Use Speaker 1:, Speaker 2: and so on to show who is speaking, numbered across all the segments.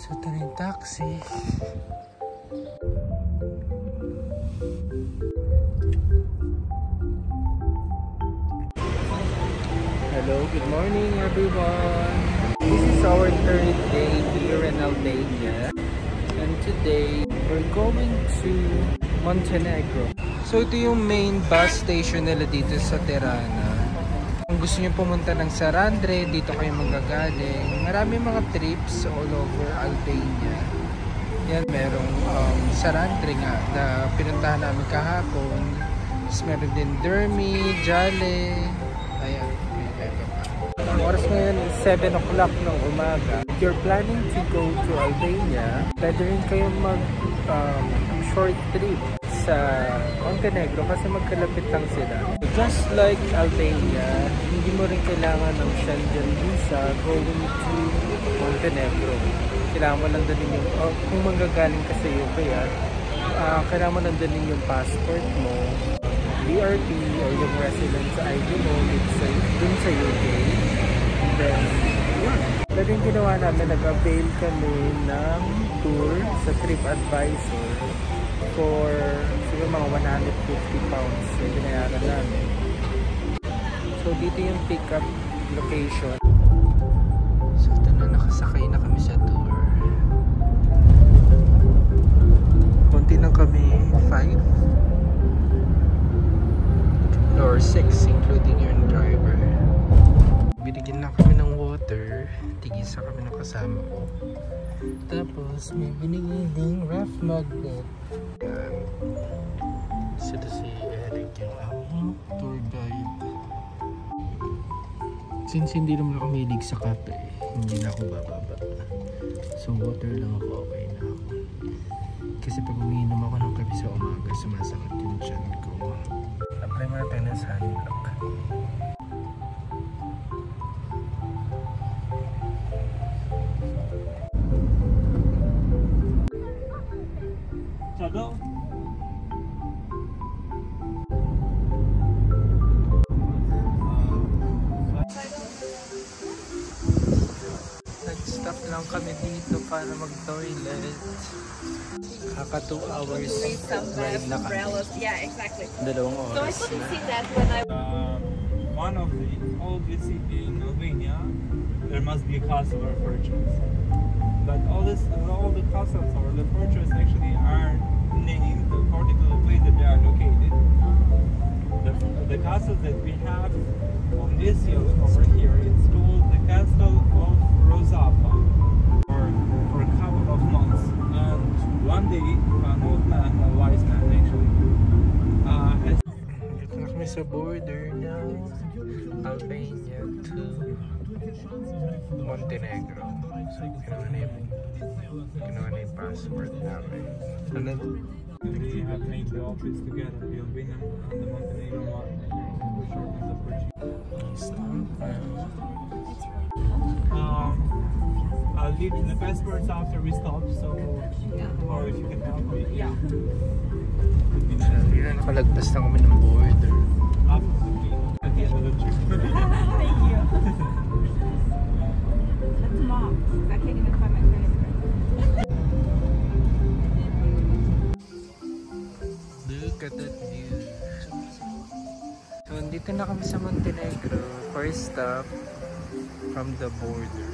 Speaker 1: So ito na yung taxi. Hello, good morning everyone. This is our third day here in Albania. And today, we're going to Montenegro. So ito yung main bus station nila dito sa Tirana. Kung gusto nyo pumunta ng Sarandre, dito kayo magagaling. Marami mga trips all over Albania. Yan, merong Sarandre nga na pinuntahan namin kahapon. Tapos meron din Dermi, Jale. Ayan, ang oras ngayon is 7 o'clock ng umaga. If you're planning to go to Albania, pwede rin kayo mag short trip sa Montenegro kasi magkalapit lang sila. Just like Albania, hindi mo rin kailangan ng Schengen visa going to Montenegro. Kailangan mo lang dalhin yung, kung manggagaling ka sa UK, kailangan mo lang dalhin yung passport mo, BRP or yung residence ID mo dun sa UK. And then, yeah. Pero yung ginawa namin, nag-avail kami ng tour sa TripAdvisor for siguro mga 150 pounds na binayaran namin. So dito yung pick-up location. So ito na, nakasakay na kami sa tour. Konti lang kami, 5 or 6 including your driver. Binigyan lang kami ng water, tigisa kami ng kasama ko. Tapos may binigay ding ref magnet. So ito si Eric, yung aming tour guide. Since hindi naman ako mahilig sa kape, hindi na ako bababa. So water lang ako, okay na ako. Kasi pag umiinom ako ng kape sa umaga, sumasakit yung tiyan ko. Apply mo natin ng sunblock.
Speaker 2: Shadow?
Speaker 1: Nag-stop lang kami dito para mag-toilet. Kaka 2 hours ride na kami.
Speaker 3: Yeah, exactly.
Speaker 1: 2 oras.
Speaker 3: So I couldn't see that when I
Speaker 2: One of the oldest city in Albania, there must be a castle or fortress. But all the castles or the fortress actually are named according to the place that they are located. The castle that we have on this hill over here, it's called the Castle of Rozafa, for a couple of months. And one day, an old man, a wise man actually,
Speaker 1: Dito na kami sa border ng Albania to Montenegro. Ginawa na yung passport namin.
Speaker 2: They have made the office together, the Albanian and the Montenegro one, for short and the Portuguese. I'll leave the passports after we stop, so, or if you can help me.
Speaker 3: yeah.
Speaker 1: Hindi na nakalagpas na kami ng border.
Speaker 2: After the trip. At the end of the trip.
Speaker 3: Thank you. That's mom. I can't even find my credit card.
Speaker 1: Look at that view. So, dito na kami sa Montenegro. First stop from the border.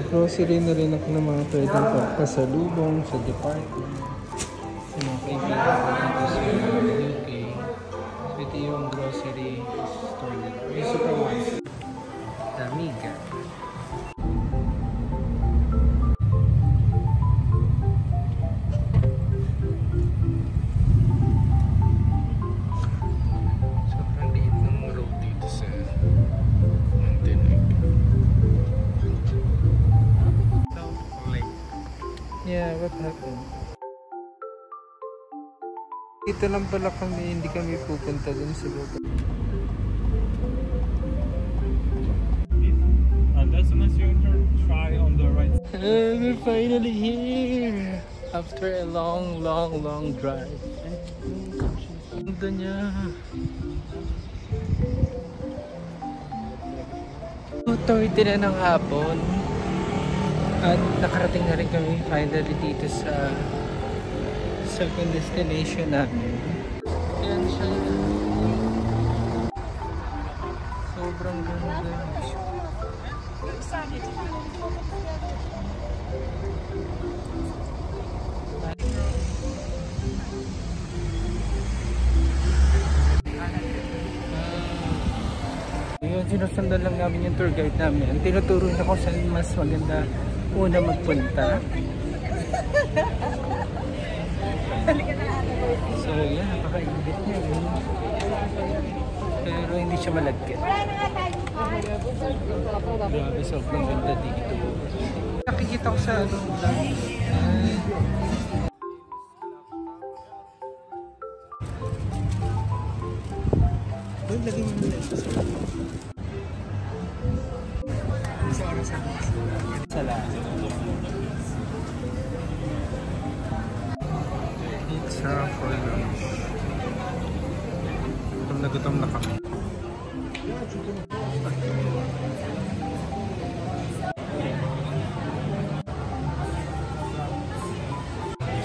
Speaker 1: Grocery na rin ako ng mga pwedeng pasalubong sa department. Sa mga kaibigan ko dito sa UK. Ito yung grocery store nila. Yung supermarket. Damiga. Sobrang liit ng road dito sa Montenegro. Yeah, what happened? Dito lang pala kami, hindi kami pupunta dun sa lugar.
Speaker 2: And as soon as you enter, try on the right.
Speaker 1: We're finally here! After a long drive. Ganda niya. 2:30 na ng hapon. At nakarating na rin kami finally dito sa second destination namin. Ayan siya. Sobrang ganda. Yun, sinusundan lang namin yung tour guide namin. Tinuturo niya kung saan mas maganda una magpunta. So yan, napaka-init niya. Pero hindi siya malagkit. Grabe, sobrang ganda dito. Nakikita ko sa ano lang. Lagay mo na ito sa oras sa salamat. Pizza for lunch. Gutom na kami.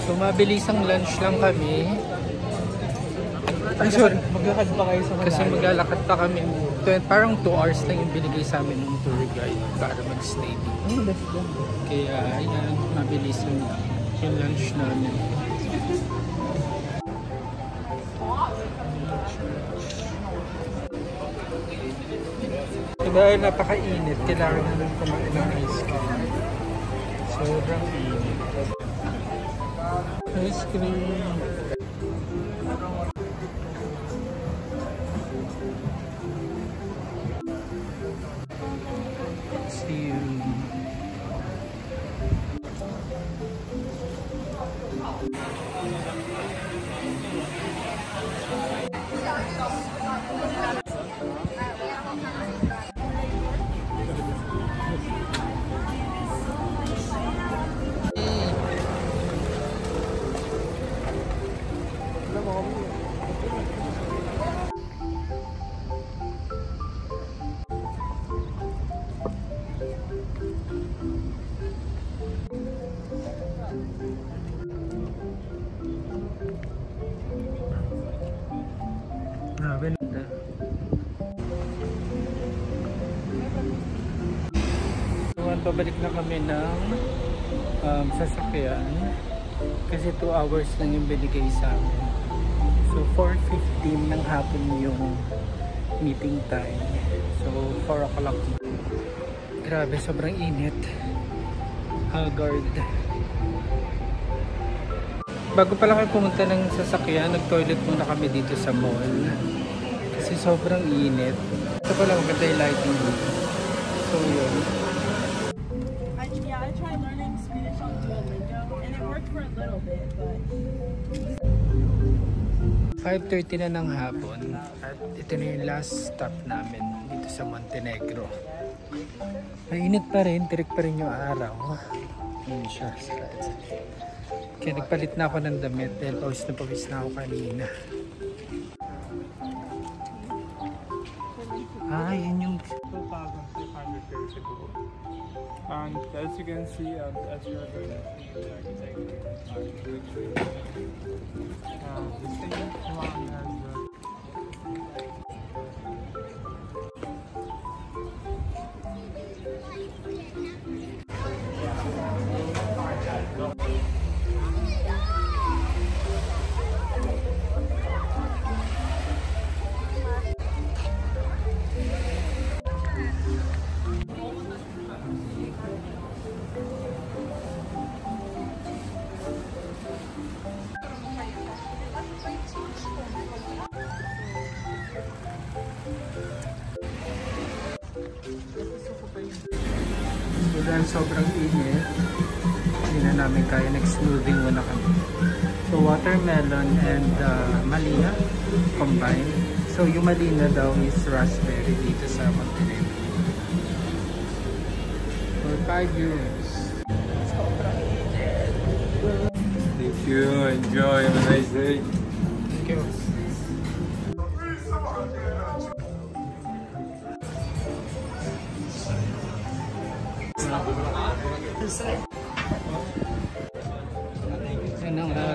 Speaker 1: So mabilisang lunch lang kami. Ay, sorry.
Speaker 2: Maglakad pa kayo sa
Speaker 1: Kasi maglalakad pa kami. Parang 2 hours lang yung binigay sa amin ng tour guide para mag-stay dito. Kaya ayan, mabilisan lang yung lunch namin. Dahil napaka-init, kailangan namin kumain ng ice cream. Sobrang init. Ice cream. See you. Pabalik na kami ng sasakyan kasi 2 hours lang yung binigay sa amin. So 4:15 ng hapon yung meeting time. So 4 o'clock. Grabe, sobrang init. Haggard. Bago pala kayo pumunta ng sasakyan, nag-toilet muna kami dito sa mall. Kasi sobrang init. Ito pala maganda yung lighting dito. So yun.
Speaker 3: I tried learning Swedish on Duolingo and it worked for a little bit, but
Speaker 1: 5:30 na ng hapon at ito na yung last stop namin dito sa Montenegro. Mainit pa rin, tirik pa rin yung araw. Yun siya. Kaya nagpalit na ako ng damit dahil pawis na ako kanina. Yun yung
Speaker 2: 2,300 years ago. And as you can see, as you are going to see the architecture, the same one as
Speaker 1: dahil sobrang init, hindi na namin kaya, nag-smoothing muna kami. So watermelon and malina combined. So yung malina daw is raspberry dito sa Montenegro. For 5 euros. Sobrang init.
Speaker 2: Thank you, enjoy, have a nice day.
Speaker 1: Thank you.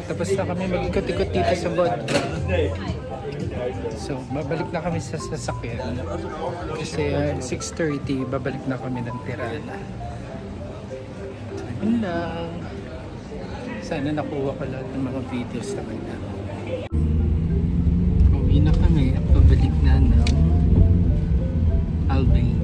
Speaker 1: Tapos na kami mag-ikot-ikot dito sa Bodga. So, babalik na kami sa sasakyan. Kasi 6:30, babalik na kami ng Tirana. So, yun lang. Sana nakuha ko lahat ng mga videos na kanya. Uwi na kami. Pabalik na ng Albania.